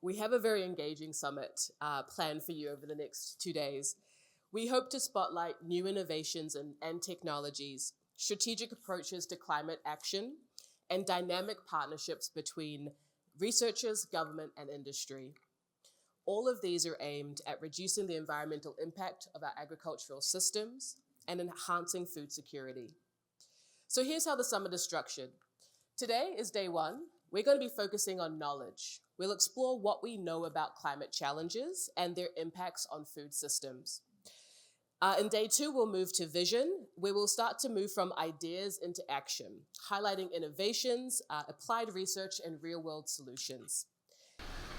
We have a very engaging summit planned for you over the next 2 days. We hope to spotlight new innovations and technologies, strategic approaches to climate action, and dynamic partnerships between researchers, government, and industry. All of these are aimed at reducing the environmental impact of our agricultural systems and enhancing food security. So here's how the summit is structured. Today is day one. We're going to be focusing on knowledge. We'll explore what we know about climate challenges and their impacts on food systems. In day two, we'll move to vision, where we'll start to move from ideas into action, highlighting innovations, applied research, and real-world solutions.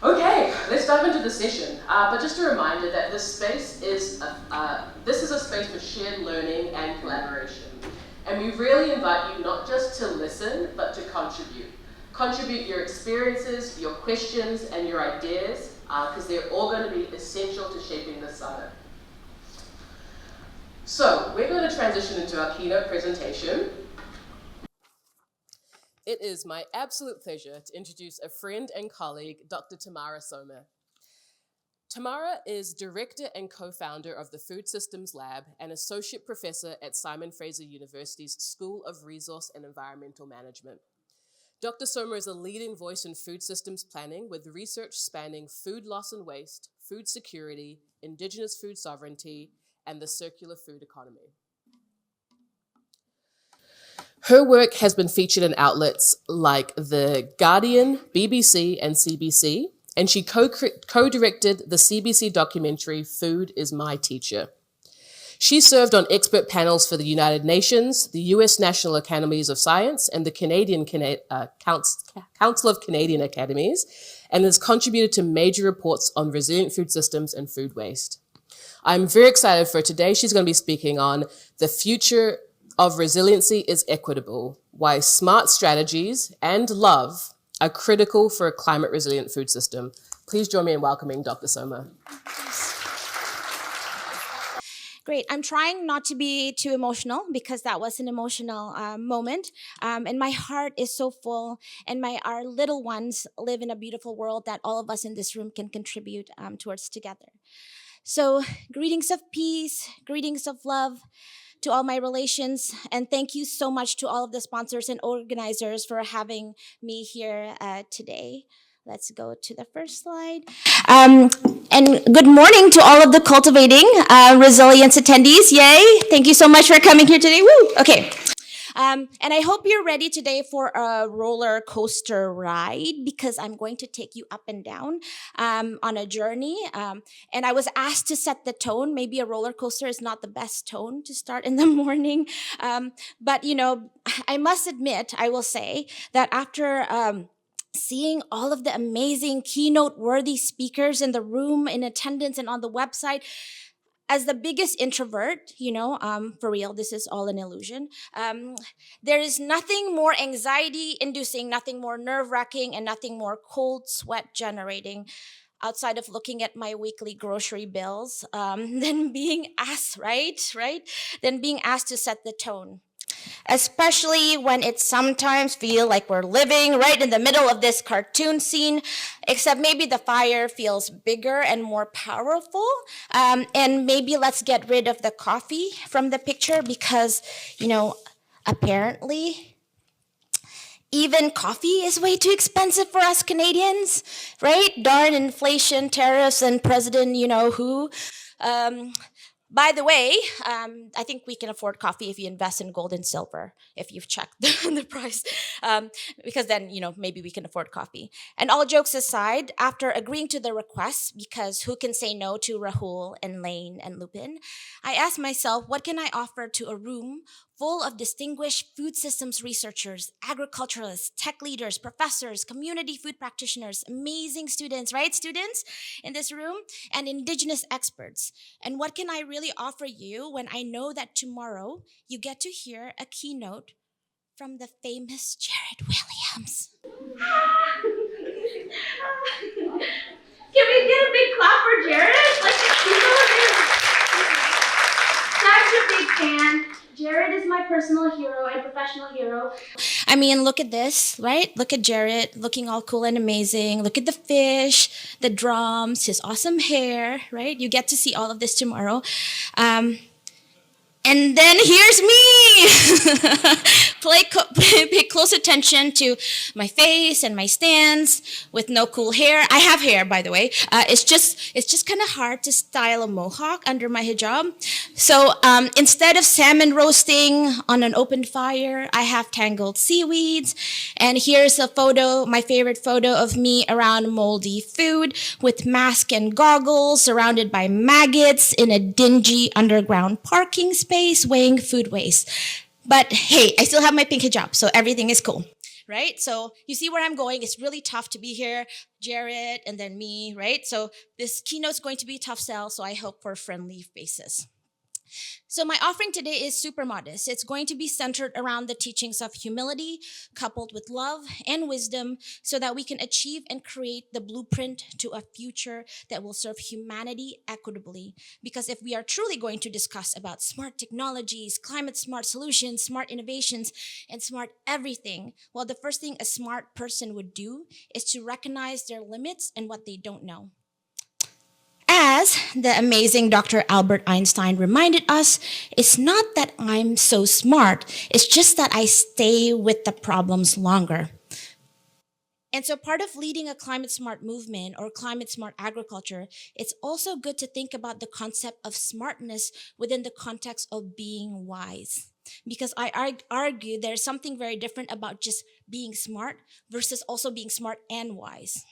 Okay, let's dive into the session. But just a reminder that this space is a space for shared learning and collaboration. And we really invite you not just to listen, but to contribute. Contribute your experiences, your questions, and your ideas, because they're all going to be essential to shaping the summit. So we're going to transition into our keynote presentation. It is my absolute pleasure to introduce a friend and colleague, Dr. Tammara Soma. Tammara is director and co-founder of the Food Systems Lab and associate professor at Simon Fraser University's School of Resource and Environmental Management. Dr. Soma is a leading voice in food systems planning with research spanning food loss and waste, food security, indigenous food sovereignty, and the circular food economy. Her work has been featured in outlets like The Guardian, BBC, and CBC, and she co-directed the CBC documentary, Food is My Teacher. She served on expert panels for the United Nations, the US National Academies of Science, and the Canadian Council of Canadian Academies, and has contributed to major reports on resilient food systems and food waste. I'm very excited for today. She's going to be speaking on the future of resiliency is equitable, why smart strategies and love are critical for a climate resilient food system. Please join me in welcoming Dr. Soma. Great. I'm trying not to be too emotional because that was an emotional moment. And my heart is so full, and our little ones live in a beautiful world that all of us in this room can contribute towards together. So greetings of peace, greetings of love to all my relations, and thank you so much to all of the sponsors and organizers for having me here today. Let's go to the first slide. And good morning to all of the Cultivating Resilience attendees. Yay! Thank you so much for coming here today. Woo! Okay. And I hope you're ready today for a roller coaster ride, because I'm going to take you up and down on a journey. And I was asked to set the tone. Maybe a roller coaster is not the best tone to start in the morning. But, you know, I must admit, I will say that after seeing all of the amazing keynote-worthy speakers in the room, in attendance, and on the website, as the biggest introvert, for real, this is all an illusion. There is nothing more anxiety-inducing, nothing more nerve-wracking, and nothing more cold sweat generating outside of looking at my weekly grocery bills than being asked, Than being asked to set the tone. Especially when it sometimes feels like we're living right in the middle of this cartoon scene, except maybe the fire feels bigger and more powerful. And maybe let's get rid of the coffee from the picture because, apparently even coffee is way too expensive for us Canadians, right? Darn inflation, tariffs, and President who. By the way, I think we can afford coffee if you invest in gold and silver, if you've checked the price, because then, maybe we can afford coffee. And all jokes aside, after agreeing to the request, because who can say no to Rahul and Lane and Lupin, I asked myself, what can I offer to a room full of distinguished food systems researchers, agriculturalists, tech leaders, professors, community food practitioners, amazing students, right, students in this room, and indigenous experts. And what can I really offer you when I know that tomorrow you get to hear a keynote from the famous Jared Williams? Can we get a big clap for Jared? Such a big fan. Jared is my personal hero and professional hero. I mean, look at this, right? Look at Jarrett looking all cool and amazing. Look at the fish, the drums, his awesome hair, right? You get to see all of this tomorrow. And then here's me. Pay close attention to my face and my stance with no cool hair. I have hair, by the way. It's just kind of hard to style a mohawk under my hijab. So instead of salmon roasting on an open fire, I have tangled seaweeds. And here's a photo, my favorite photo of me around moldy food with mask and goggles, surrounded by maggots in a dingy underground parking space, weighing food waste. But hey, I still have my pink hijab, so everything is cool, right? So you see where I'm going. It's really tough to be here, Jared, and then me, right? So this keynote's going to be a tough sell, so I hope for friendly faces. So my offering today is super modest. It's going to be centered around the teachings of humility, coupled with love and wisdom, so that we can achieve and create the blueprint to a future that will serve humanity equitably. Because if we are truly going to discuss about smart technologies, climate smart solutions, smart innovations, and smart everything, well, the first thing a smart person would do is to recognize their limits and what they don't know. As the amazing Dr. Albert Einstein reminded us, it's not that I'm so smart, it's just that I stay with the problems longer. And so part of leading a climate smart movement or climate smart agriculture, it's also good to think about the concept of smartness within the context of being wise. Because I argue there's something very different about just being smart versus also being smart and wise.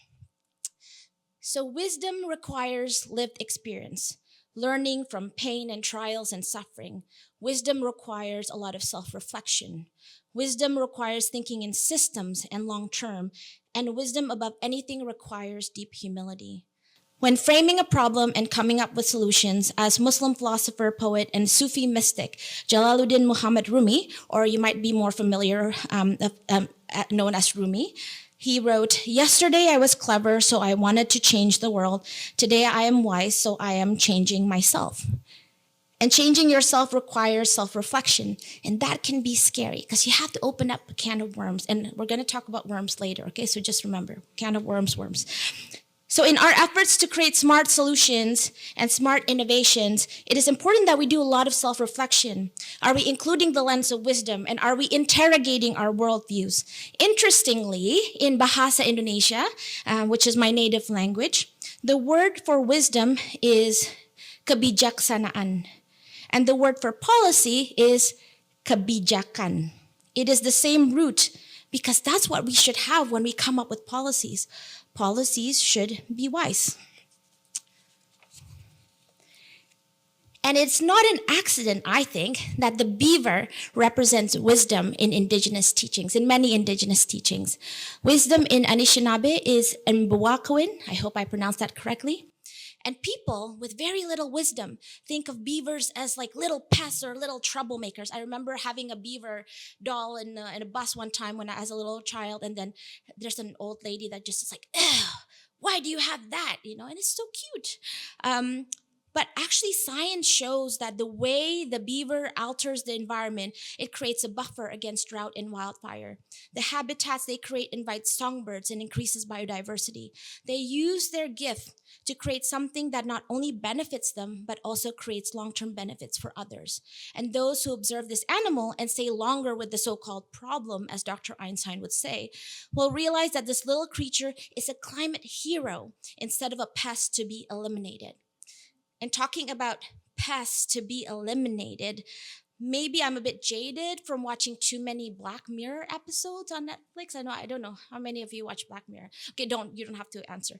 So wisdom requires lived experience, learning from pain and trials and suffering. Wisdom requires a lot of self-reflection. Wisdom requires thinking in systems and long-term. And wisdom above anything requires deep humility. When framing a problem and coming up with solutions, as Muslim philosopher, poet, and Sufi mystic Jalaluddin Muhammad Rumi, or you might be more familiar, known as Rumi, he wrote, "Yesterday I was clever, so I wanted to change the world. Today I am wise, so I am changing myself." And changing yourself requires self-reflection. And that can be scary because you have to open up a can of worms. And we're going to talk about worms later, okay? So just remember, can of worms, worms. So in our efforts to create smart solutions and smart innovations, it is important that we do a lot of self-reflection. Are we including the lens of wisdom, and are we interrogating our worldviews? Interestingly, in Bahasa Indonesia, which is my native language, the word for wisdom is kebijaksanaan, and the word for policy is kebijakan. It is the same root because that's what we should have when we come up with policies. Policies should be wise. And it's not an accident, I think, that the beaver represents wisdom in indigenous teachings, in many indigenous teachings. Wisdom in Anishinaabe is Mbuwakawin. I hope I pronounced that correctly. And people with very little wisdom think of beavers as like little pests or little troublemakers. I remember having a beaver doll in a bus one time when I was a little child, and then there's an old lady that just is like, "Ew, why do you have that?" And it's so cute. But actually, science shows that the way the beaver alters the environment, it creates a buffer against drought and wildfire. The habitats they create invite songbirds and increases biodiversity. They use their gift to create something that not only benefits them, but also creates long-term benefits for others. And those who observe this animal and stay longer with the so-called problem, as Dr. Einstein would say, will realize that this little creature is a climate hero instead of a pest to be eliminated. And talking about pests to be eliminated, maybe I'm a bit jaded from watching too many Black Mirror episodes on Netflix. I don't know how many of you watch Black Mirror. Okay, you don't have to answer.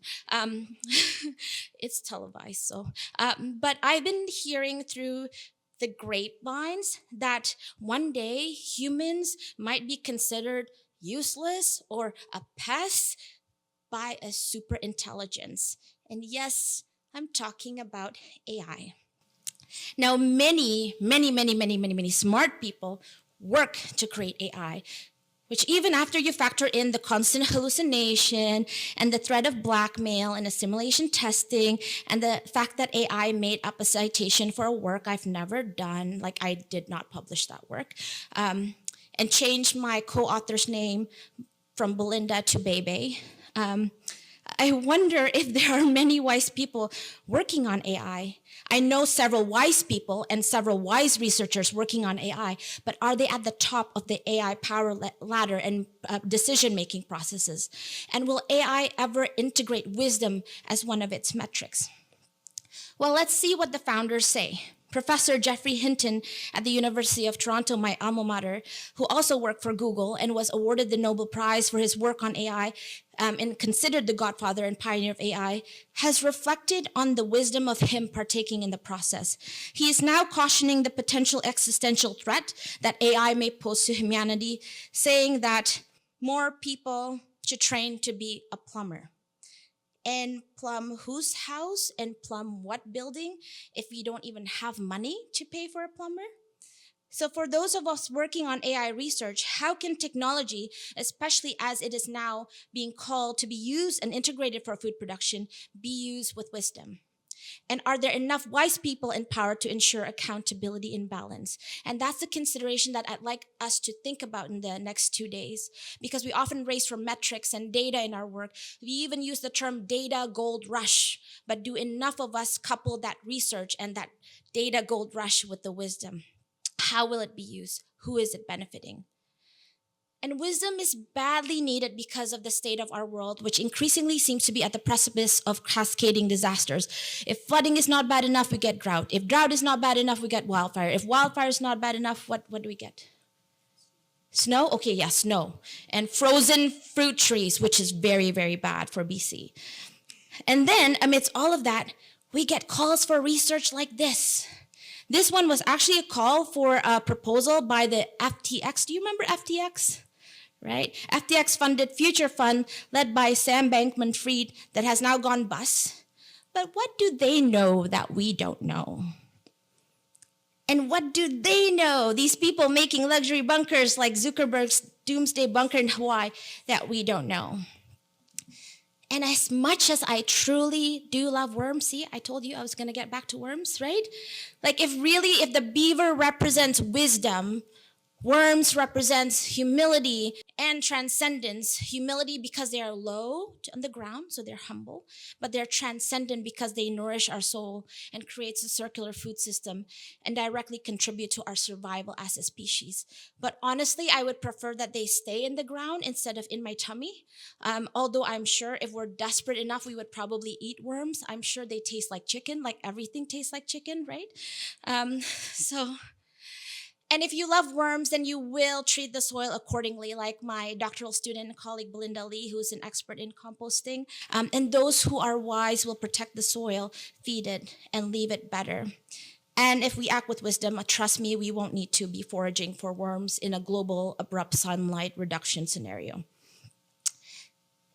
It's televised, so. But I've been hearing through the grapevines that one day humans might be considered useless or a pest by a super intelligence. And yes, I'm talking about AI. Now, many smart people work to create AI, which even after you factor in the constant hallucination and the threat of blackmail and assimilation testing and the fact that AI made up a citation for a work I've never done, like I did not publish that work, and change my co-author's name from Belinda to Bebe. I wonder if there are many wise people working on AI. I know several wise people and several wise researchers working on AI, but are they at the top of the AI power ladder and decision-making processes? And will AI ever integrate wisdom as one of its metrics? Well, let's see what the founders say. Professor Geoffrey Hinton at the University of Toronto, my alma mater, who also worked for Google and was awarded the Nobel Prize for his work on AI and considered the godfather and pioneer of AI, has reflected on the wisdom of him partaking in the process. He is now cautioning the potential existential threat that AI may pose to humanity, saying that more people should train to be a plumber. And plumb whose house and plumb what building if we don't even have money to pay for a plumber? So for those of us working on AI research, how can technology, especially as it is now being called to be used and integrated for food production, be used with wisdom? And are there enough wise people in power to ensure accountability and balance? And that's the consideration that I'd like us to think about in the next 2 days, because we often race for metrics and data in our work. We even use the term data gold rush, but do enough of us couple that research and that data gold rush with the wisdom? How will it be used? Who is it benefiting? And wisdom is badly needed because of the state of our world, which increasingly seems to be at the precipice of cascading disasters. If flooding is not bad enough, we get drought. If drought is not bad enough, we get wildfire. If wildfire is not bad enough, what do we get? Snow? Okay, yeah, snow. And frozen fruit trees, which is very, very bad for BC. And then, amidst all of that, we get calls for research like this. This one was actually a call for a proposal by the FTX. Do you remember FTX? Right? FTX funded Future Fund led by Sam Bankman-Fried that has now gone bust. But what do they know that we don't know? And what do they know, these people making luxury bunkers like Zuckerberg's doomsday bunker in Hawaii, that we don't know? And as much as I truly do love worms, see, I told you I was going to get back to worms, right? Like if the beaver represents wisdom, worms represents humility and transcendence. Humility because they are low on the ground, so they're humble, but they're transcendent because they nourish our soul and creates a circular food system and directly contribute to our survival as a species. But honestly, I would prefer that they stay in the ground instead of in my tummy. Although I'm sure if we're desperate enough, we would probably eat worms. I'm sure they taste like chicken, like everything tastes like chicken, right? And if you love worms, then you will treat the soil accordingly, like my doctoral student and colleague Belinda Lee, who's an expert in composting. And those who are wise will protect the soil, feed it, and leave it better. And if we act with wisdom, trust me, we won't need to be foraging for worms in a global abrupt sunlight reduction scenario.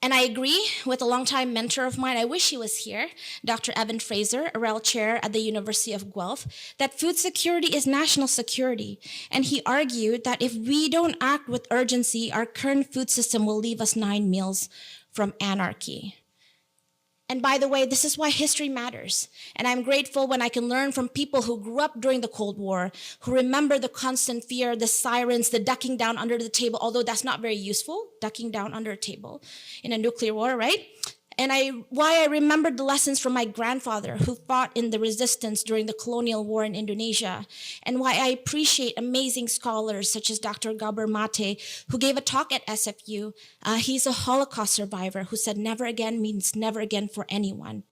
And I agree with a longtime mentor of mine, I wish he was here, Dr. Evan Fraser, a REL chair at the University of Guelph, that food security is national security. And he argued that if we don't act with urgency, our current food system will leave us 9 meals from anarchy. And by the way, this is why history matters. And I'm grateful when I can learn from people who grew up during the Cold War, who remember the constant fear, the sirens, the ducking down under the table, although that's not very useful, ducking down under a table in a nuclear war, right? And why I remembered the lessons from my grandfather who fought in the resistance during the colonial war in Indonesia, and why I appreciate amazing scholars such as Dr. Gabor Mate, who gave a talk at SFU. He's a Holocaust survivor who said never again means never again for anyone.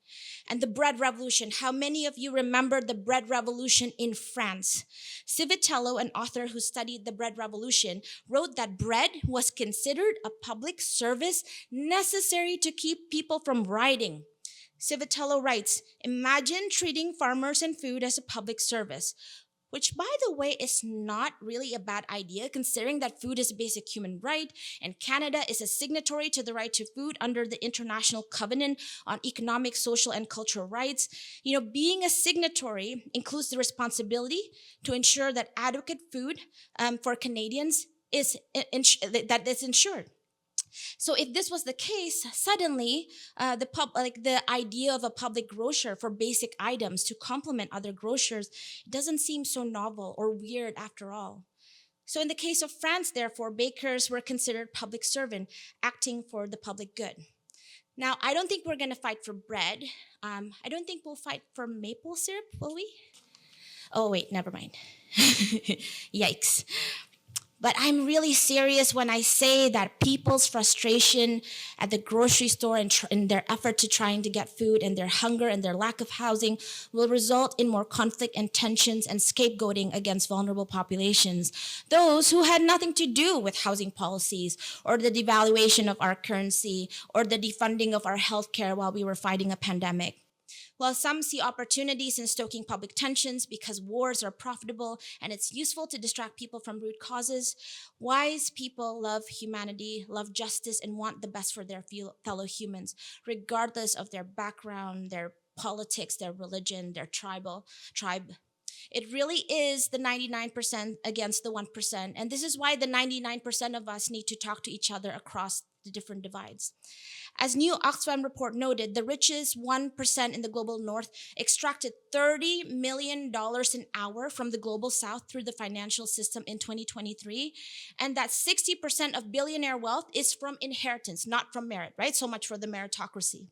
And the bread revolution, how many of you remember the bread revolution in France? Civitello, an author who studied the bread revolution, wrote that bread was considered a public service necessary to keep people from rioting. Civitello writes, imagine treating farmers and food as a public service, which, by the way, is not really a bad idea, considering that food is a basic human right, and Canada is a signatory to the right to food under the International Covenant on Economic, Social, and Cultural Rights. You know, being a signatory includes the responsibility to ensure that adequate food for Canadians is ensured. So if this was the case, suddenly the idea of a public grocer for basic items to complement other grocers doesn't seem so novel or weird after all. So in the case of France, therefore, bakers were considered public servant, acting for the public good. Now, I don't think we're going to fight for bread. I don't think we'll fight for maple syrup, will we? Oh, wait, never mind. Yikes. But I'm really serious when I say that people's frustration at the grocery store and their effort to trying to get food and their hunger and their lack of housing will result in more conflict and tensions and scapegoating against vulnerable populations. Those who had nothing to do with housing policies or the devaluation of our currency or the defunding of our healthcare while we were fighting a pandemic. While some see opportunities in stoking public tensions because wars are profitable and it's useful to distract people from root causes, wise people love humanity, love justice, and want the best for their fellow humans, regardless of their background, their politics, their religion, their tribe. It really is the 99% against the 1%. And this is why the 99% of us need to talk to each other across the different divides. As new Oxfam report noted, the richest 1% in the global north extracted $30 million an hour from the global south through the financial system in 2023, and that 60% of billionaire wealth is from inheritance, not from merit, right? So much for the meritocracy.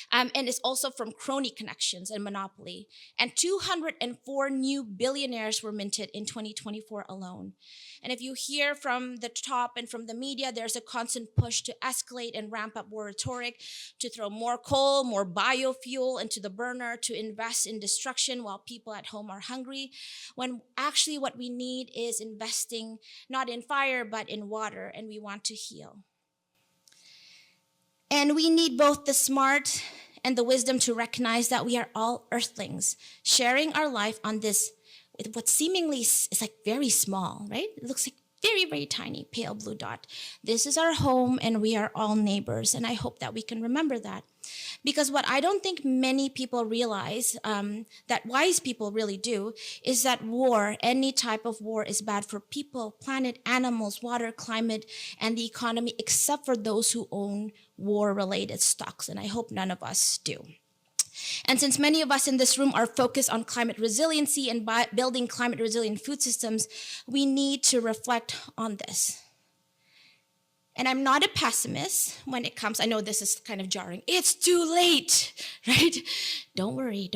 And it's also from crony connections and monopoly. And 204 new billionaires were minted in 2024 alone. And if you hear from the top and from the media, there's a constant push to escalate and ramp up war rhetoric, to throw more coal, more biofuel into the burner, to invest in destruction while people at home are hungry, when actually what we need is investing not in fire, but in water, and we want to heal. And we need both the smart and the wisdom to recognize that we are all earthlings, sharing our life on this, what seemingly is like very small, right? It looks like very, very tiny, pale blue dot. This is our home and we are all neighbors. And I hope that we can remember that. Because what I don't think many people realize, that wise people really do, is that war, any type of war, is bad for people, planet, animals, water, climate, and the economy, except for those who own war-related stocks. And I hope none of us do. And since many of us in this room are focused on climate resiliency and building climate resilient food systems, we need to reflect on this. And I'm not a pessimist when it comes, I know this is kind of jarring, it's too late, right? Don't worry.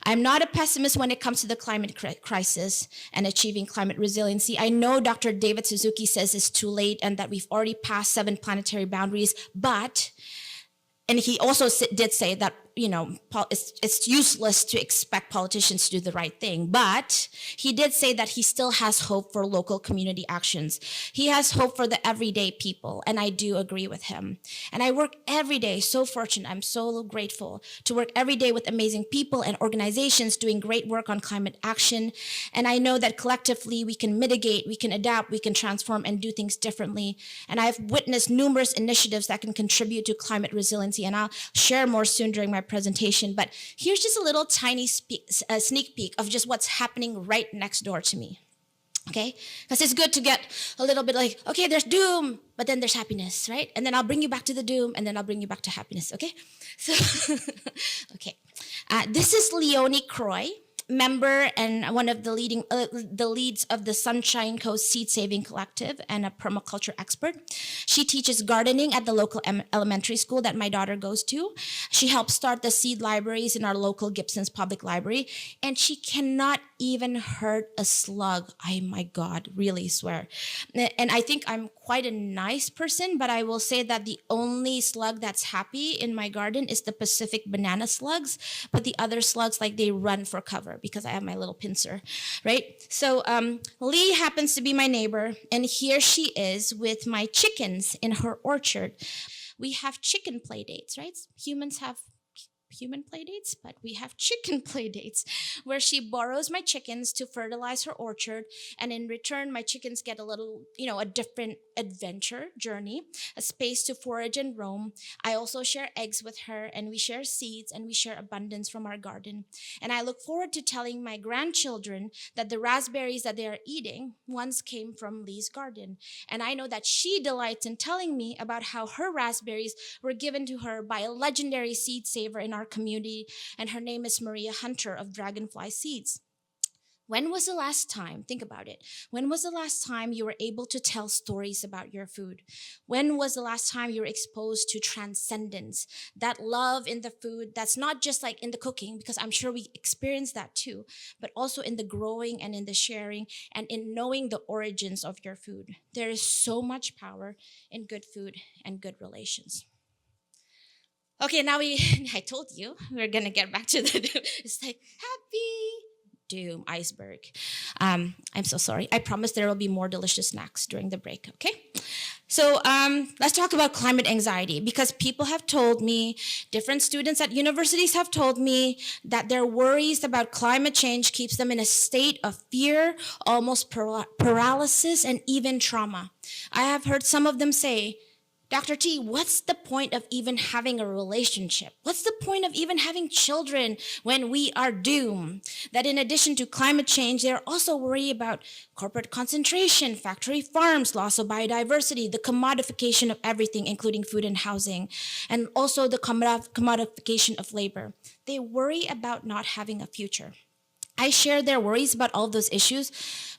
I'm not a pessimist when it comes to the climate crisis and achieving climate resiliency. I know Dr. David Suzuki says it's too late and that we've already passed 7 planetary boundaries, and he also did say that, it's useless to expect politicians to do the right thing. But he did say that he still has hope for local community actions. He has hope for the everyday people, and I do agree with him. And I work every day, so fortunate, I'm so grateful to work every day with amazing people and organizations doing great work on climate action. And I know that collectively we can mitigate, we can adapt, we can transform and do things differently. And I've witnessed numerous initiatives that can contribute to climate resiliency, and I'll share more soon during my presentation, but here's just a little tiny sneak peek of just what's happening right next door to me, okay? Because it's good to get a little bit like, okay, there's doom, but then there's happiness, right? And then I'll bring you back to the doom, and then I'll bring you back to happiness, okay? So, okay. This is Leonie Croy, member and one of the leads of the Sunshine Coast Seed Saving Collective and a permaculture expert. She teaches gardening at the local elementary school that my daughter goes to. She helped start the seed libraries in our local Gibson's Public Library, and she cannot even hurt a slug. My God, really swear. And I think I'm quite a nice person, but I will say that the only slug that's happy in my garden is the Pacific banana slugs, but the other slugs, like, they run for cover because I have my little pincer, right? So Lee happens to be my neighbor, and here she is with my chickens in her orchard. We have chicken play dates, right? Humans have human play dates, but we have chicken play dates where she borrows my chickens to fertilize her orchard, and in return my chickens get a little, a different adventure journey, a space to forage and roam. I also share eggs with her, and we share seeds, and we share abundance from our garden. And I look forward to telling my grandchildren that the raspberries that they are eating once came from Lee's garden. And I know that she delights in telling me about how her raspberries were given to her by a legendary seed saver in our community, and her name is Maria Hunter of Dragonfly Seeds. When was the last time, think about it, when was the last time you were able to tell stories about your food? When was the last time you were exposed to transcendence, that love in the food that's not just like in the cooking, because I'm sure we experience that too, but also in the growing and in the sharing and in knowing the origins of your food. There is so much power in good food and good relations. Okay, now I told you we're gonna get back to the, it's like happy doom iceberg. I'm so sorry. I promise there will be more delicious snacks during the break, okay? So let's talk about climate anxiety, because people have told me, different students at universities have told me that their worries about climate change keeps them in a state of fear, almost paralysis, and even trauma. I have heard some of them say, Dr. T, what's the point of even having a relationship? What's the point of even having children when we are doomed? That in addition to climate change, they're also worried about corporate concentration, factory farms, loss of biodiversity, the commodification of everything, including food and housing, and also the commodification of labor. They worry about not having a future. I share their worries about all of those issues,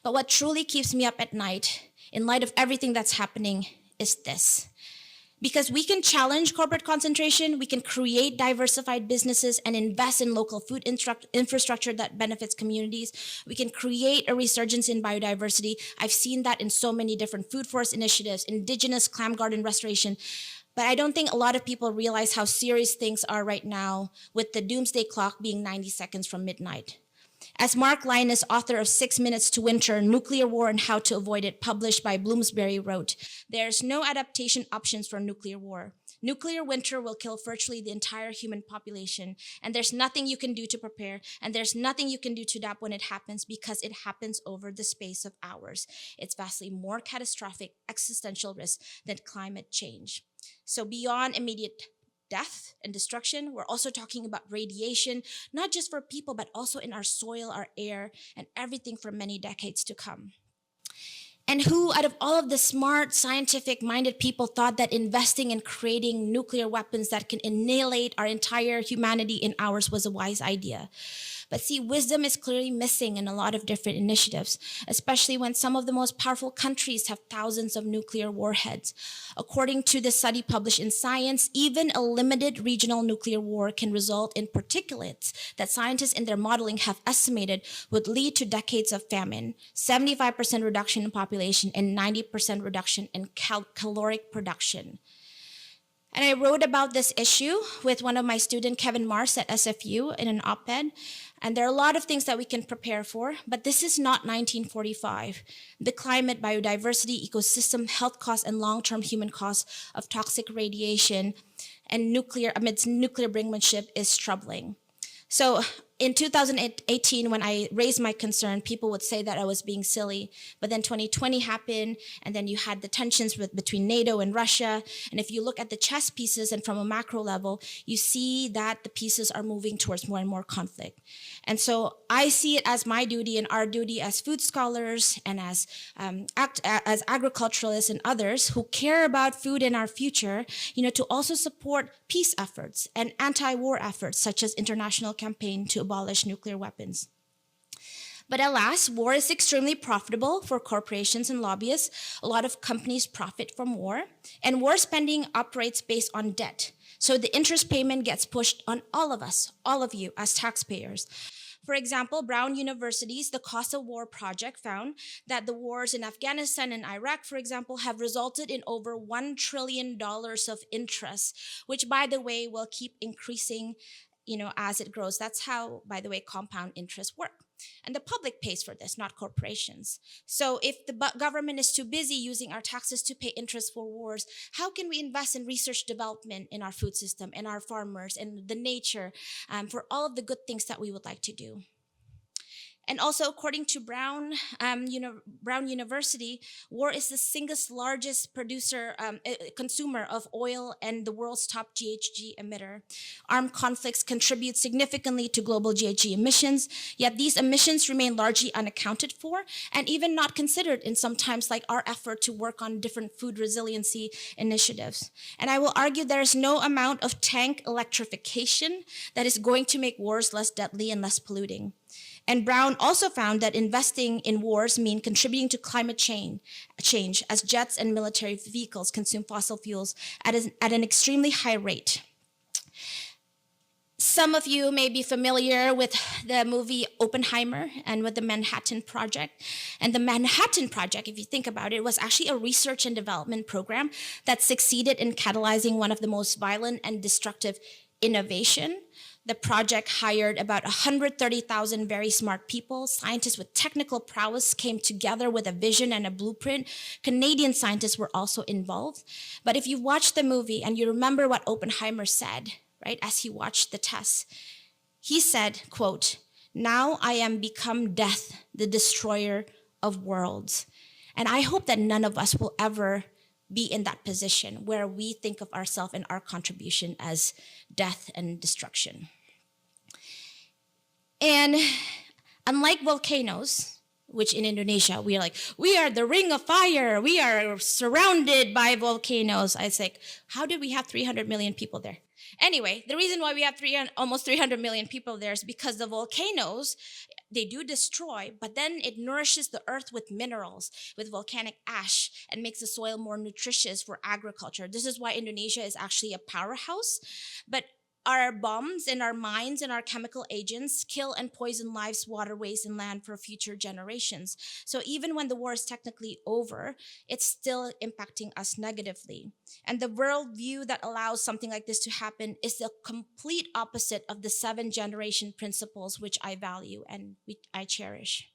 but what truly keeps me up at night, in light of everything that's happening, is this. Because we can challenge corporate concentration, we can create diversified businesses and invest in local food infrastructure that benefits communities. We can create a resurgence in biodiversity. I've seen that in so many different food forest initiatives, indigenous clam garden restoration. But I don't think a lot of people realize how serious things are right now with the doomsday clock being 90 seconds from midnight. As Mark Linus, author of 6 Minutes to Winter, Nuclear War and How to Avoid It, published by Bloomsbury, wrote, there's no adaptation options for nuclear war. Nuclear winter will kill virtually the entire human population, and there's nothing you can do to prepare, and there's nothing you can do to adapt when it happens, because it happens over the space of hours. It's vastly more catastrophic existential risk than climate change. So beyond immediate death and destruction, we're also talking about radiation, not just for people, but also in our soil, our air, and everything for many decades to come. And who, out of all of the smart, scientific-minded people, thought that investing in creating nuclear weapons that can annihilate our entire humanity in hours was a wise idea? But see, wisdom is clearly missing in a lot of different initiatives, especially when some of the most powerful countries have thousands of nuclear warheads. According to the study published in Science, even a limited regional nuclear war can result in particulates that scientists in their modeling have estimated would lead to decades of famine, 75% reduction in population, and 90% reduction in caloric production. And I wrote about this issue with one of my students, Kevin Mars at SFU, in an op-ed. And there are a lot of things that we can prepare for, but this is not 1945. The climate, biodiversity, ecosystem, health costs, and long-term human costs of toxic radiation and amidst nuclear brinkmanship is troubling. So in 2018, when I raised my concern, people would say that I was being silly. But then 2020 happened, and then you had the tensions between NATO and Russia. And if you look at the chess pieces and from a macro level, you see that the pieces are moving towards more and more conflict. And so I see it as my duty and our duty as food scholars and as agriculturalists and others who care about food and our future, to also support peace efforts and anti-war efforts, such as international campaign to abolish nuclear weapons. But alas, war is extremely profitable for corporations and lobbyists. A lot of companies profit from war, and war spending operates based on debt. So the interest payment gets pushed on all of us, all of you as taxpayers. For example, Brown University's The Cost of War project found that the wars in Afghanistan and Iraq, for example, have resulted in over $1 trillion of interest, which, by the way, will keep increasing as it grows. That's how, by the way, compound interest work. And the public pays for this, not corporations. So if the government is too busy using our taxes to pay interest for wars, how can we invest in research development in our food system, in our farmers, and the nature, for all of the good things that we would like to do? And also, according to Brown University, war is the single largest consumer of oil and the world's top GHG emitter. Armed conflicts contribute significantly to global GHG emissions, yet these emissions remain largely unaccounted for and even not considered in sometimes like our effort to work on different food resiliency initiatives. And I will argue there is no amount of tank electrification that is going to make wars less deadly and less polluting. And Brown also found that investing in wars mean contributing to climate change as jets and military vehicles consume fossil fuels at an extremely high rate. Some of you may be familiar with the movie Oppenheimer and with the Manhattan Project. And the Manhattan Project, if you think about it, was actually a research and development program that succeeded in catalyzing one of the most violent and destructive innovation. The project hired about 130,000 very smart people. Scientists with technical prowess came together with a vision and a blueprint. Canadian scientists were also involved. But if you watch the movie and you remember what Oppenheimer said, right, as he watched the tests, he said, quote, "Now I am become death, the destroyer of worlds." And I hope that none of us will ever be in that position where we think of ourselves and our contribution as death and destruction. And unlike volcanoes, which in Indonesia, we are the ring of fire. We are surrounded by volcanoes. I was like, how did we have 300 million people there? Anyway, the reason why we have almost 300 million people there is because the volcanoes, they do destroy, but then it nourishes the earth with minerals, with volcanic ash, and makes the soil more nutritious for agriculture. This is why Indonesia is actually a powerhouse. But our bombs and our mines and our chemical agents kill and poison lives, waterways, and land for future generations. So even when the war is technically over, it's still impacting us negatively. And the worldview that allows something like this to happen is the complete opposite of the 7-generation principles, which I value and I cherish.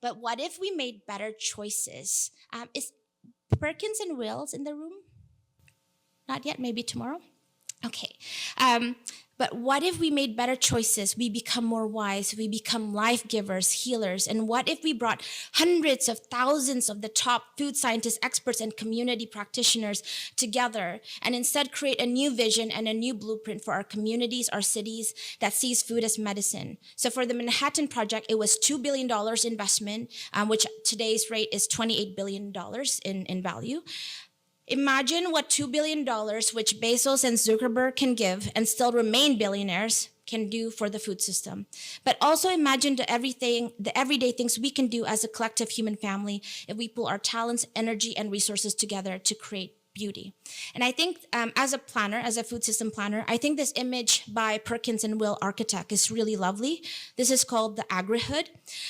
But what if we made better choices? Is Perkins and Wills in the room? Not yet, maybe tomorrow? Okay, but what if we made better choices? We become more wise, we become life givers, healers. And what if we brought hundreds of thousands of the top food scientists, experts, and community practitioners together and instead create a new vision and a new blueprint for our communities, our cities that sees food as medicine? So for the Manhattan Project, it was $2 billion investment, which today's rate is $28 billion in value. Imagine what $2 billion, which Bezos and Zuckerberg can give and still remain billionaires, can do for the food system. But also imagine the everyday things we can do as a collective human family if we pull our talents, energy, and resources together to create beauty. And I think as a planner, as a food system planner, I think this image by Perkins and Will Architect is really lovely. This is called the Agrihood.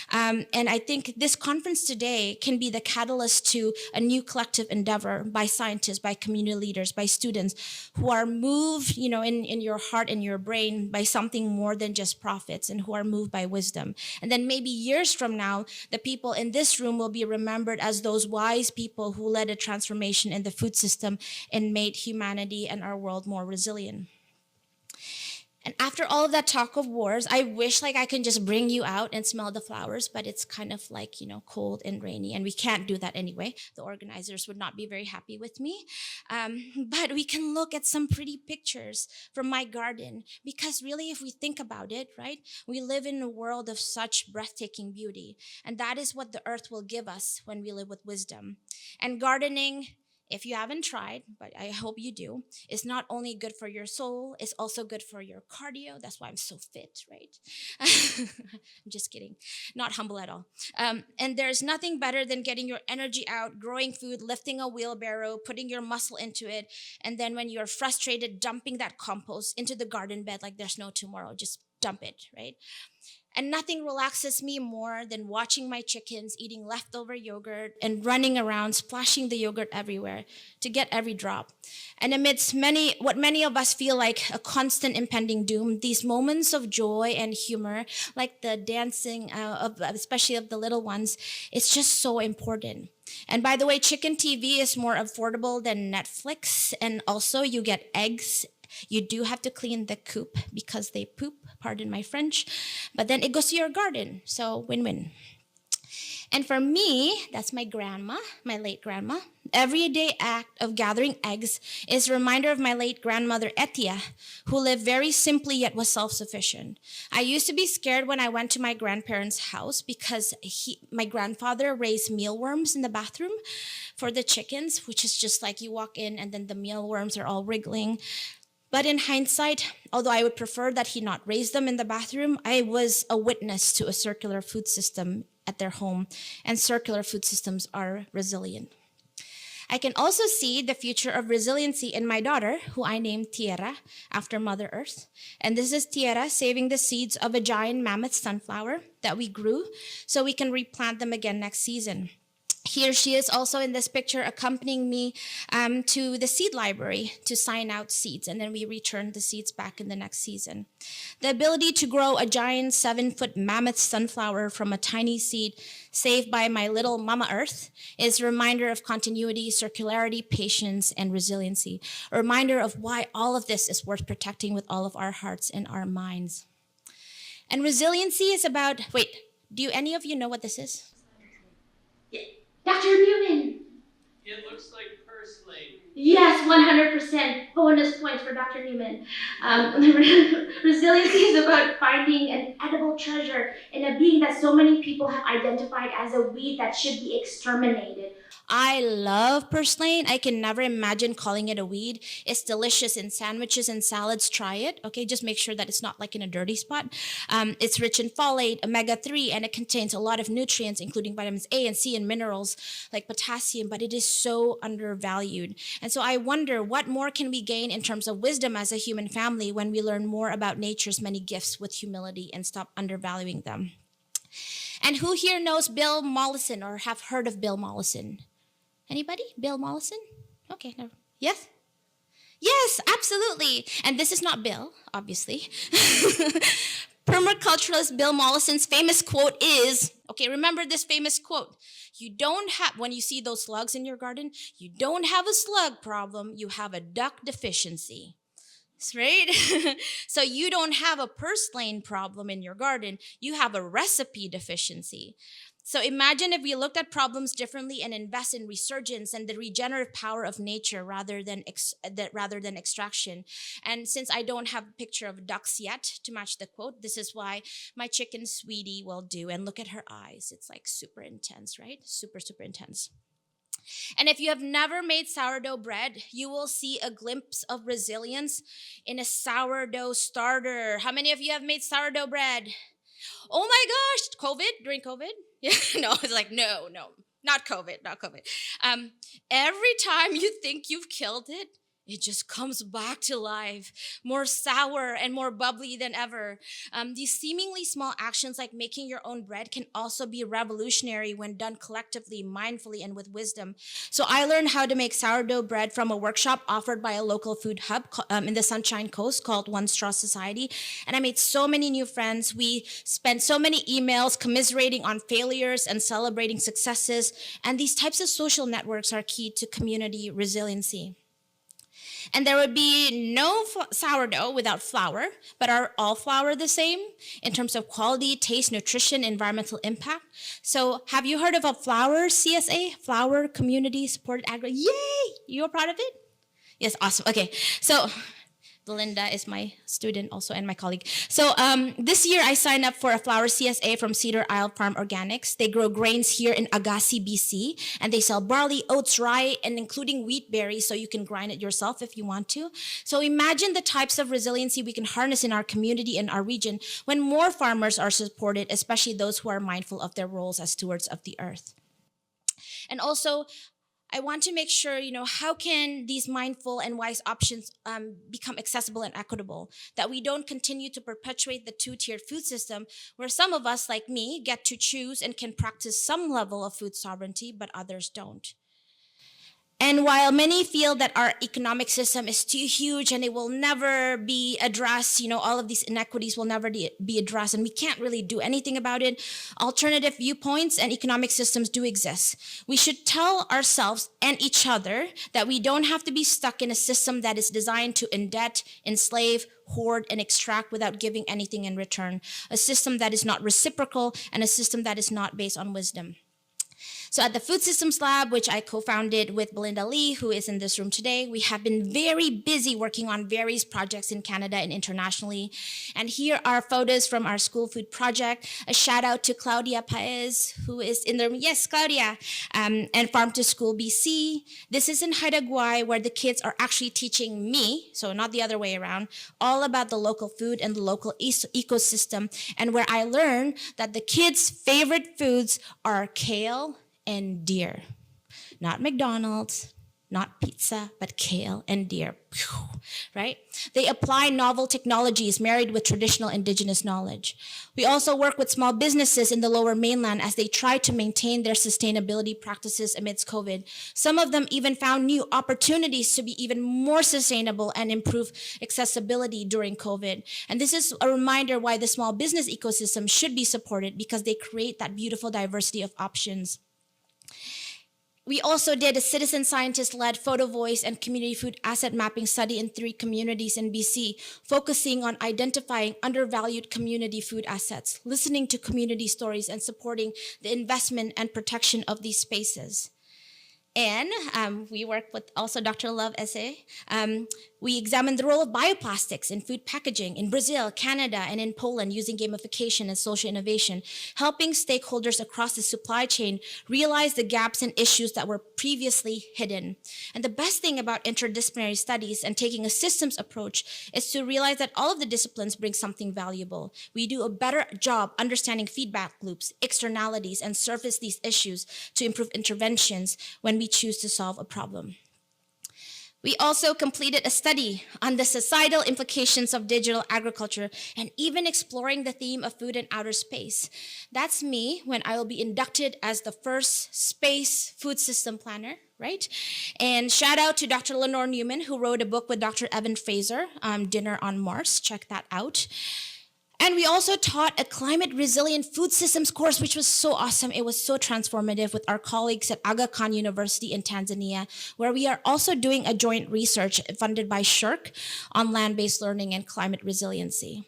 And I think this conference today can be the catalyst to a new collective endeavor by scientists, by community leaders, by students who are moved, in your heart and your brain by something more than just profits, and who are moved by wisdom. And then maybe years from now, the people in this room will be remembered as those wise people who led a transformation in the food system and made humanity and our world more resilient. And after all of that talk of wars, I wish I can just bring you out and smell the flowers, but it's kind of cold and rainy, and we can't do that anyway. The organizers would not be very happy with me. But we can look at some pretty pictures from my garden, because really, if we think about it, right, we live in a world of such breathtaking beauty, and that is what the earth will give us when we live with wisdom. And gardening, if you haven't tried, but I hope you do, it's not only good for your soul, it's also good for your cardio. That's why I'm so fit, right? I'm just kidding. Not humble at all. And there's nothing better than getting your energy out, growing food, lifting a wheelbarrow, putting your muscle into it, and then when you're frustrated, dumping that compost into the garden bed like there's no tomorrow. Just dump it, right? And nothing relaxes me more than watching my chickens eating leftover yogurt and running around, splashing the yogurt everywhere to get every drop. And amidst what many of us feel like a constant impending doom, these moments of joy and humor, like the dancing, especially of the little ones, it's just so important. And by the way, chicken TV is more affordable than Netflix. And also you get eggs. You do have to clean the coop because they poop, pardon my French, but then it goes to your garden, so win-win. And for me, that's my grandma, my late grandma. Everyday act of gathering eggs is a reminder of my late grandmother, Etia, who lived very simply yet was self-sufficient. I used to be scared when I went to my grandparents' house because my grandfather raised mealworms in the bathroom for the chickens, which is just like you walk in and then the mealworms are all wriggling. But in hindsight, although I would prefer that he not raise them in the bathroom, I was a witness to a circular food system at their home, and circular food systems are resilient. I can also see the future of resiliency in my daughter, who I named Tierra, after Mother Earth. And this is Tierra saving the seeds of a giant mammoth sunflower that we grew so we can replant them again next season. Here she is also in this picture accompanying me to the seed library to sign out seeds, and then we return the seeds back in the next season. The ability to grow a giant 7-foot mammoth sunflower from a tiny seed saved by my little Mama Earth is a reminder of continuity, circularity, patience, and resiliency. A reminder of why all of this is worth protecting with all of our hearts and our minds. And resiliency is about, wait, do any of you know what this is? Dr. Newman. It looks like purslane. Yes, 100%. Bonus points for Dr. Newman. Resiliency is about finding an edible treasure in a being that so many people have identified as a weed that should be exterminated. I love purslane. I can never imagine calling it a weed. It's delicious in sandwiches and salads. Try it, okay? Just make sure that it's not like in a dirty spot. It's rich in folate, omega-3, and it contains a lot of nutrients, including vitamins A and C and minerals like potassium, but it is so undervalued. And so I wonder, what more can we gain in terms of wisdom as a human family when we learn more about nature's many gifts with humility and stop undervaluing them? And who here knows Bill Mollison or have heard of Bill Mollison? Anybody? Bill Mollison? Okay, no. Yes? Yes, absolutely. And this is not Bill, obviously. Permaculturalist Bill Mollison's famous quote is, okay, remember this famous quote. You don't have, when you see those slugs in your garden, you don't have a slug problem, you have a duck deficiency. Right? So you don't have a purslane problem in your garden, you have a recipe deficiency. So imagine if we looked at problems differently and invest in resurgence and the regenerative power of nature rather than extraction. And since I don't have a picture of ducks yet to match the quote, this is why my chicken Sweetie will do. And look at her eyes. It's like super intense, right? Super, super intense. And if you have never made sourdough bread, you will see a glimpse of resilience in a sourdough starter. How many of you have made sourdough bread? Oh my gosh, COVID, during COVID? Yeah, no, it's like, no, not COVID. Every time you think you've killed it, it just comes back to life, more sour and more bubbly than ever. These seemingly small actions like making your own bread can also be revolutionary when done collectively, mindfully, and with wisdom. So I learned how to make sourdough bread from a workshop offered by a local food hub in the Sunshine Coast called One Straw Society. And I made so many new friends. We spent so many emails commiserating on failures and celebrating successes. And these types of social networks are key to community resiliency. And there would be no sourdough without flour, but are all flour the same in terms of quality, taste, nutrition, environmental impact? So have you heard of a flour CSA, Flour Community Supported Agri? Yay! You're proud of it? Yes, awesome. Okay, so Linda is my student also and my colleague. So this year I signed up for a flour CSA from Cedar Isle Farm Organics. They grow grains here in Agassi, BC, and they sell barley, oats, rye, and including wheat berries, so you can grind it yourself if you want to. So imagine the types of resiliency we can harness in our community and our region when more farmers are supported, especially those who are mindful of their roles as stewards of the earth. And also, I want to make sure, how can these mindful and wise options become accessible and equitable, that we don't continue to perpetuate the two-tiered food system where some of us, like me, get to choose and can practice some level of food sovereignty, but others don't. And while many feel that our economic system is too huge and it will never be addressed, all of these inequities will never be addressed and we can't really do anything about it, alternative viewpoints and economic systems do exist. We should tell ourselves and each other that we don't have to be stuck in a system that is designed to indebt, enslave, hoard, and extract without giving anything in return. A system that is not reciprocal and a system that is not based on wisdom. So at the Food Systems Lab, which I co-founded with Belinda Lee, who is in this room today, we have been very busy working on various projects in Canada and internationally. And here are photos from our school food project. A shout out to Claudia Paez, who is in the room. Yes, Claudia. And Farm to School BC. This is in Haida Gwaii, where the kids are actually teaching me, so not the other way around, all about the local food and the local ecosystem, and where I learned that the kids' favorite foods are kale and deer. Not McDonald's, not pizza, but kale and deer, right? They apply novel technologies married with traditional indigenous knowledge. We also work with small businesses in the Lower Mainland as they try to maintain their sustainability practices amidst COVID. Some of them even found new opportunities to be even more sustainable and improve accessibility during COVID. And this is a reminder why the small business ecosystem should be supported, because they create that beautiful diversity of options. We also did a citizen scientist-led photo voice and community food asset mapping study in 3 communities in BC, focusing on identifying undervalued community food assets, listening to community stories, and supporting the investment and protection of these spaces. And we work with also Dr. Love Esse. We examined the role of bioplastics in food packaging in Brazil, Canada, and in Poland using gamification and social innovation, helping stakeholders across the supply chain realize the gaps and issues that were previously hidden. And the best thing about interdisciplinary studies and taking a systems approach is to realize that all of the disciplines bring something valuable. We do a better job understanding feedback loops, externalities, and surface these issues to improve interventions when we choose to solve a problem. We also completed a study on the societal implications of digital agriculture and even exploring the theme of food in outer space. That's me when I will be inducted as the first space food system planner, right? And shout out to Dr. Lenore Newman, who wrote a book with Dr. Evan Fraser, Dinner on Mars. Check that out. And we also taught a climate resilient food systems course, which was so awesome. It was so transformative with our colleagues at Aga Khan University in Tanzania, where we are also doing a joint research funded by SHRC on land-based learning and climate resiliency.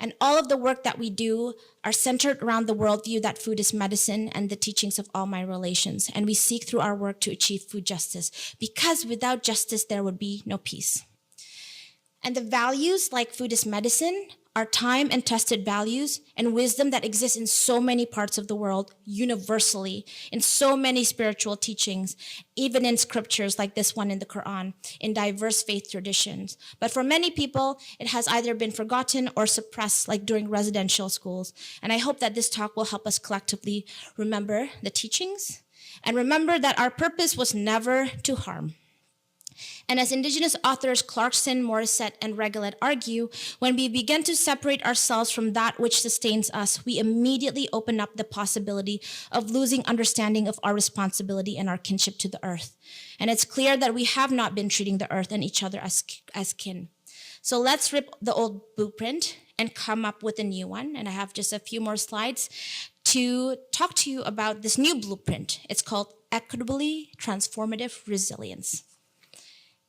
And all of the work that we do are centered around the worldview that food is medicine and the teachings of all my relations. And we seek through our work to achieve food justice, because without justice, there would be no peace. And the values like food is medicine are time and tested values and wisdom that exists in so many parts of the world universally, in so many spiritual teachings, even in scriptures like this one in the Quran, in diverse faith traditions. But for many people, it has either been forgotten or suppressed, like during residential schools. And I hope that this talk will help us collectively remember the teachings and remember that our purpose was never to harm. And as Indigenous authors Clarkson, Morissette, and Regalet argue, when we begin to separate ourselves from that which sustains us, we immediately open up the possibility of losing understanding of our responsibility and our kinship to the earth. And it's clear that we have not been treating the earth and each other as kin. So let's rip the old blueprint and come up with a new one. And I have just a few more slides to talk to you about this new blueprint. It's called Equitably Transformative Resilience.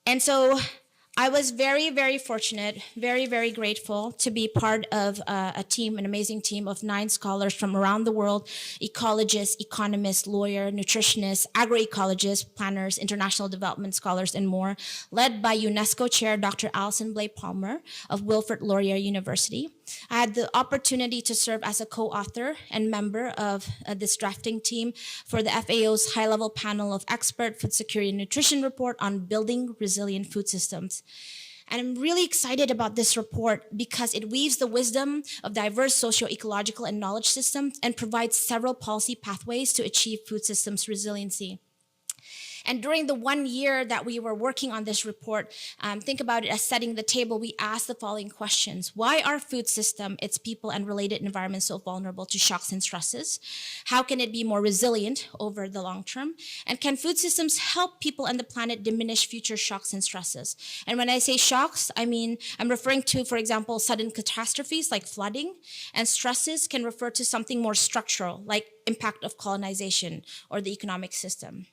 And so I was very, very fortunate, very, very grateful to be part of a team, an amazing team of 9 scholars from around the world, ecologists, economists, lawyers, nutritionists, agroecologists, planners, international development scholars, and more, led by UNESCO Chair Dr. Alison Blay Palmer of Wilfrid Laurier University. I had the opportunity to serve as a co-author and member of this drafting team for the FAO's high-level panel of expert food security and nutrition report on building resilient food systems. And I'm really excited about this report because it weaves the wisdom of diverse socio-ecological and knowledge systems and provides several policy pathways to achieve food systems resiliency. And during the 1 year that we were working on this report, think about it as setting the table. We asked the following questions. Why are food system, its people, and related environments so vulnerable to shocks and stresses? How can it be more resilient over the long term? And can food systems help people and the planet diminish future shocks and stresses? And when I say shocks, I'm referring to, for example, sudden catastrophes like flooding, and stresses can refer to something more structural, like impact of colonization or the economic system.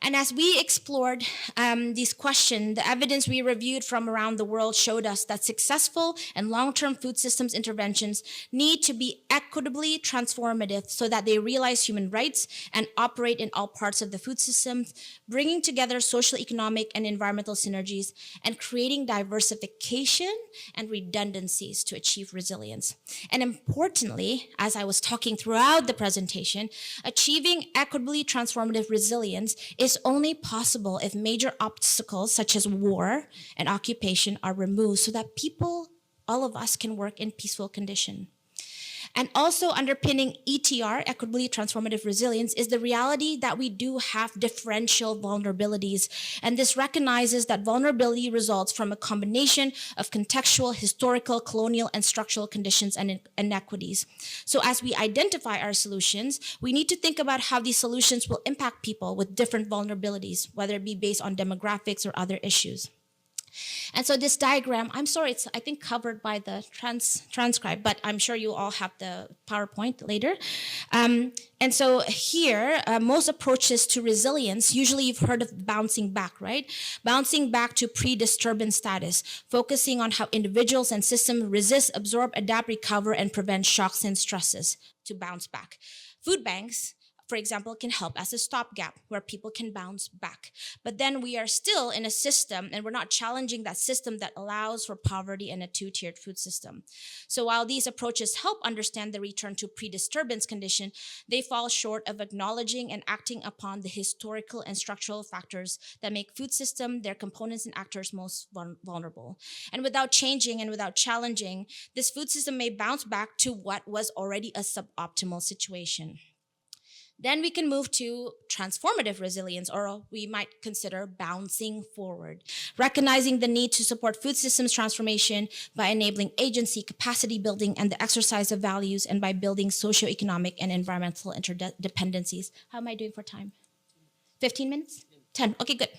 And as we explored this question, the evidence we reviewed from around the world showed us that successful and long-term food systems interventions need to be equitably transformative so that they realize human rights and operate in all parts of the food system, bringing together social, economic, and environmental synergies and creating diversification and redundancies to achieve resilience. And importantly, as I was talking throughout the presentation, achieving equitably transformative resilience is only possible if major obstacles such as war and occupation are removed so that people, all of us, can work in peaceful condition. And also underpinning ETR, equitably transformative resilience, is the reality that we do have differential vulnerabilities. And this recognizes that vulnerability results from a combination of contextual, historical, colonial, and structural conditions and inequities. So as we identify our solutions, we need to think about how these solutions will impact people with different vulnerabilities, whether it be based on demographics or other issues. And so this diagram, I'm sorry, it's I think covered by the transcribe, but I'm sure you all have the PowerPoint later. And so here, most approaches to resilience, usually you've heard of bouncing back, right? Bouncing back to pre-disturbance status, focusing on how individuals and systems resist, absorb, adapt, recover, and prevent shocks and stresses to bounce back. Food banks, for example, can help as a stopgap where people can bounce back. But then we are still in a system, and we're not challenging that system that allows for poverty and a two-tiered food system. So while these approaches help understand the return to pre-disturbance condition, they fall short of acknowledging and acting upon the historical and structural factors that make food system, their components and actors most vulnerable. And without changing and without challenging, this food system may bounce back to what was already a suboptimal situation. Then we can move to transformative resilience, or we might consider bouncing forward, recognizing the need to support food systems transformation by enabling agency, capacity building, and the exercise of values, and by building socioeconomic and environmental interdependencies. How am I doing for time? 15 minutes? 10. Okay, good.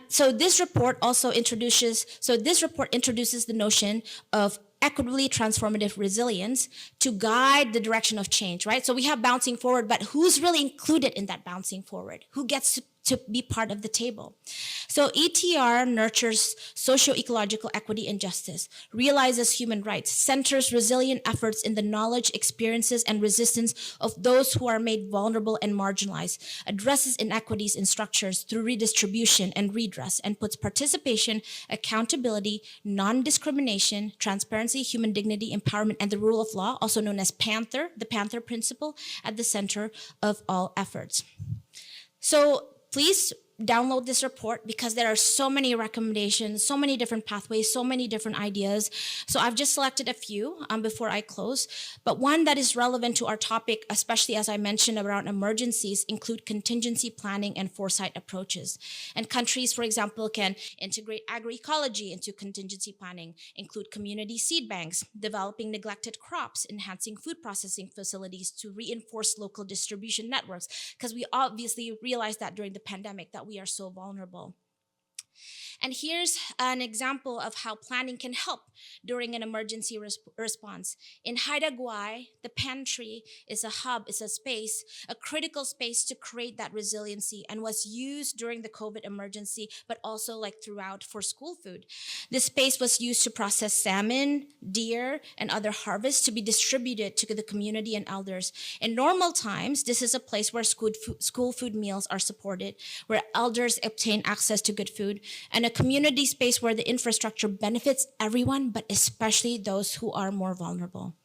So this report introduces the notion of equitably transformative resilience to guide the direction of change, right? So we have bouncing forward, but who's really included in that bouncing forward? Who gets to be part of the table? So ETR nurtures socio-ecological equity and justice, realizes human rights, centers resilient efforts in the knowledge, experiences, and resistance of those who are made vulnerable and marginalized, addresses inequities in structures through redistribution and redress, and puts participation, accountability, non-discrimination, transparency, human dignity, empowerment, and the rule of law, also known as Panther, the Panther principle, at the center of all efforts. So please download this report because there are so many recommendations, so many different pathways, so many different ideas. So I've just selected a few before I close. But one that is relevant to our topic, especially as I mentioned around emergencies, include contingency planning and foresight approaches. And countries, for example, can integrate agroecology into contingency planning, include community seed banks, developing neglected crops, enhancing food processing facilities to reinforce local distribution networks, because we obviously realized that during the pandemic that we are so vulnerable. And here's an example of how planning can help during an emergency response. In Haida Gwaii, the pantry is a hub, is a space, a critical space to create that resiliency, and was used during the COVID emergency, but also like throughout for school food. This space was used to process salmon, deer, and other harvests to be distributed to the community and elders. In normal times, this is a place where school food meals are supported, where elders obtain access to good food, and a community space where the infrastructure benefits everyone, but especially those who are more vulnerable.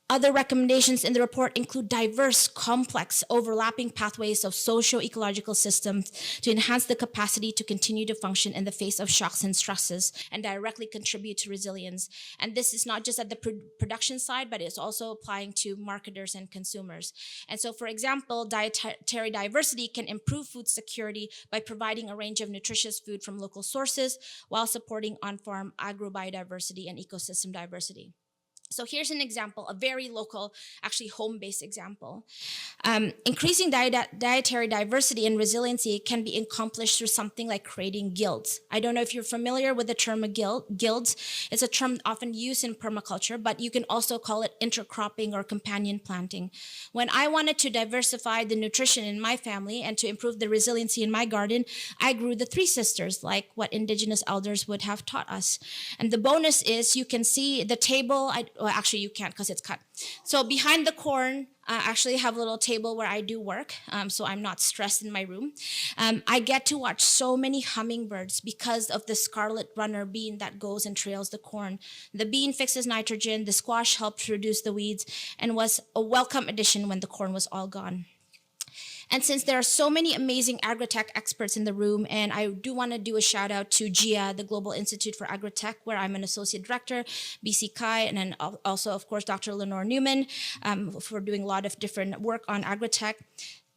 Other recommendations in the report include diverse, complex, overlapping pathways of socio-ecological systems to enhance the capacity to continue to function in the face of shocks and stresses and directly contribute to resilience. And this is not just at the production side, but it's also applying to marketers and consumers. And so, for example, dietary diversity can improve food security by providing a range of nutritious food from local sources while supporting on-farm agrobiodiversity and ecosystem diversity. So here's an example, a very local, actually home-based example. Increasing dietary diversity and resiliency can be accomplished through something like creating guilds. I don't know if you're familiar with the term of guilds. It's a term often used in permaculture, but you can also call it intercropping or companion planting. When I wanted to diversify the nutrition in my family and to improve the resiliency in my garden, I grew the three sisters, like what indigenous elders would have taught us. And the bonus is you can see the table. Well, actually you can't because it's cut. So behind the corn, I actually have a little table where I do work, so I'm not stressed in my room. I get to watch so many hummingbirds because of the scarlet runner bean that goes and trails the corn. The bean fixes nitrogen, the squash helps reduce the weeds, and was a welcome addition when the corn was all gone. And since there are so many amazing agritech experts in the room, and I do want to do a shout out to GIA, the Global Institute for Agritech, where I'm an associate director, BC Kai, and then also, of course, Dr. Lenore Newman for doing a lot of different work on agritech.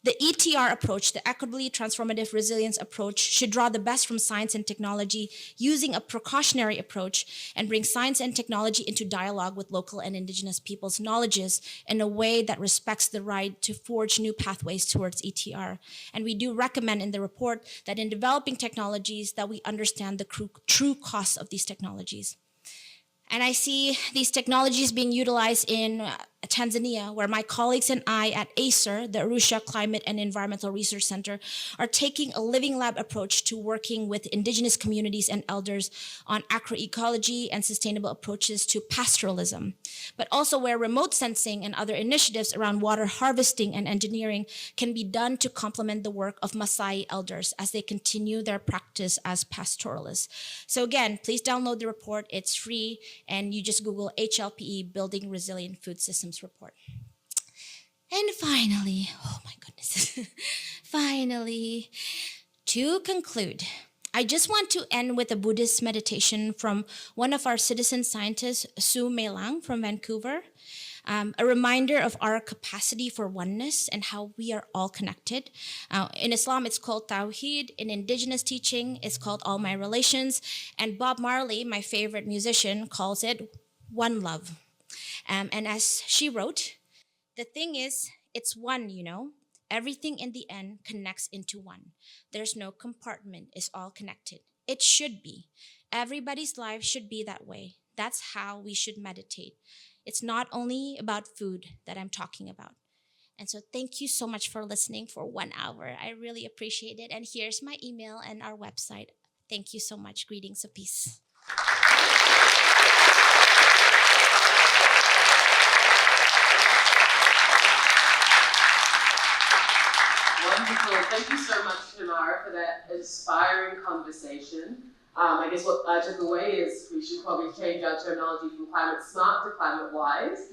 The ETR approach, the equitably transformative resilience approach, should draw the best from science and technology using a precautionary approach and bring science and technology into dialogue with local and indigenous people's knowledges in a way that respects the right to forge new pathways towards ETR. And we do recommend in the report that in developing technologies that we understand the true costs of these technologies. And I see these technologies being utilized in Tanzania, where my colleagues and I at ACER, the Arusha Climate and Environmental Research Center, are taking a living lab approach to working with indigenous communities and elders on agroecology and sustainable approaches to pastoralism, but also where remote sensing and other initiatives around water harvesting and engineering can be done to complement the work of Maasai elders as they continue their practice as pastoralists. So again, please download the report. It's free, and you just Google HLPE Building Resilient Food Systems report. And finally, oh my goodness, finally, to conclude, I just want to end with a Buddhist meditation from one of our citizen scientists, Sue Meilang from Vancouver, a reminder of our capacity for oneness and how we are all connected. In Islam, it's called Tawheed. In indigenous teaching, it's called All My Relations. And Bob Marley, my favorite musician, calls it One Love. And as she wrote, the thing is, it's one, you know. Everything in the end connects into one. There's no compartment. It's all connected. It should be. Everybody's life should be that way. That's how we should meditate. It's not only about food that I'm talking about. And so thank you so much for listening for 1 hour. I really appreciate it. And here's my email and our website. Thank you so much. Greetings of peace. Wonderful. Thank you so much, Tammara, for that inspiring conversation. I guess what I took away is we should probably change our terminology from climate smart to climate wise.